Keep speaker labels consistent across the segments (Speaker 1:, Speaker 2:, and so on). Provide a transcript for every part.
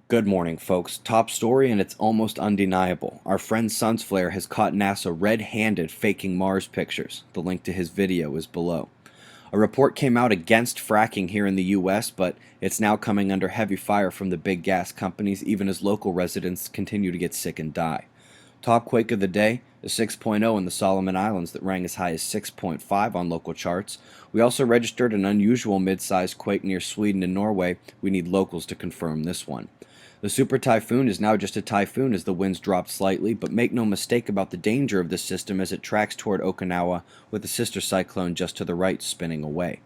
Speaker 1: Good morning, folks. Top story, and it's almost undeniable. Our friend Sunsflare has caught NASA red-handed faking Mars pictures. The link to his video is below. A report came out against fracking here in the US, but it's now coming under heavy fire from the big gas companies, even as local residents continue to get sick and die. Top quake of the day, a 6.0 in the Solomon Islands that rang as high as 6.5 on local charts. We also registered an unusual mid-sized quake near Sweden and Norway. We need locals to confirm this one. The super typhoon is now just a typhoon as the winds dropped slightly, but make no mistake about the danger of this system as it tracks toward Okinawa with the sister cyclone just to the right spinning away.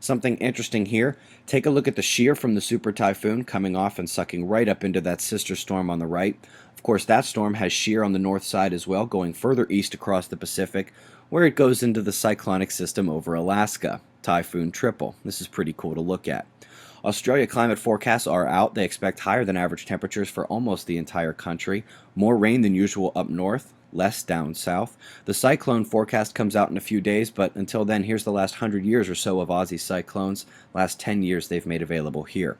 Speaker 1: Something interesting here, take a look at the shear from the super typhoon coming off and sucking right up into that sister storm on the right. Of course, that storm has shear on the north side as well, going further east across the Pacific, where it goes into the cyclonic system over Alaska. Typhoon triple. This is pretty cool to look at. Australia climate forecasts are out. They expect higher than average temperatures for almost the entire country, more rain than usual up north, less down south. The cyclone forecast comes out in a few days, but until then, here's the last 100 years or so of Aussie cyclones. Last 10 years they've made available here.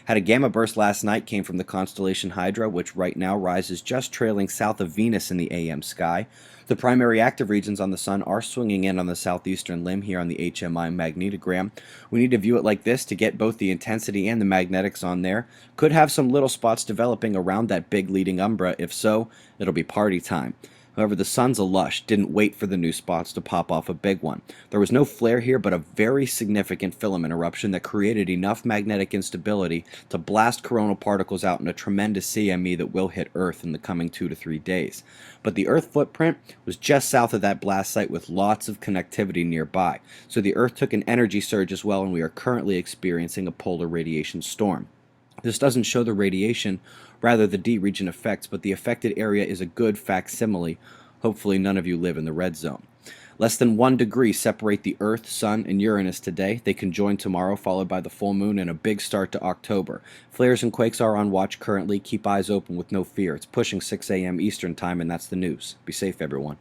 Speaker 1: Had a gamma burst last night, came from the constellation Hydra, which right now rises just trailing south of Venus in the AM sky. The primary active regions on the Sun are swinging in on the southeastern limb here on the HMI magnetogram. We need to view it like this to get both the intensity and the magnetics on there. Could have some little spots developing around that big leading umbra. If so, it'll be party time. However, the Sun's a lush, didn't wait for the new spots to pop off a big one. There was no flare here, but a very significant filament eruption that created enough magnetic instability to blast coronal particles out in a tremendous CME that will hit Earth in the coming 2 to 3 days. But the Earth footprint was just south of that blast site with lots of connectivity nearby. So the Earth took an energy surge as well, and we are currently experiencing a polar radiation storm. This doesn't show the radiation, rather the D-region effects, but the affected area is a good facsimile. Hopefully none of you live in the red zone. Less than 1 degree separate the Earth, Sun, and Uranus today. They conjoin tomorrow, followed by the full moon and a big start to October. Flares and quakes are on watch currently. Keep eyes open with no fear. It's pushing 6 a.m. Eastern Time, and that's the news. Be safe, everyone.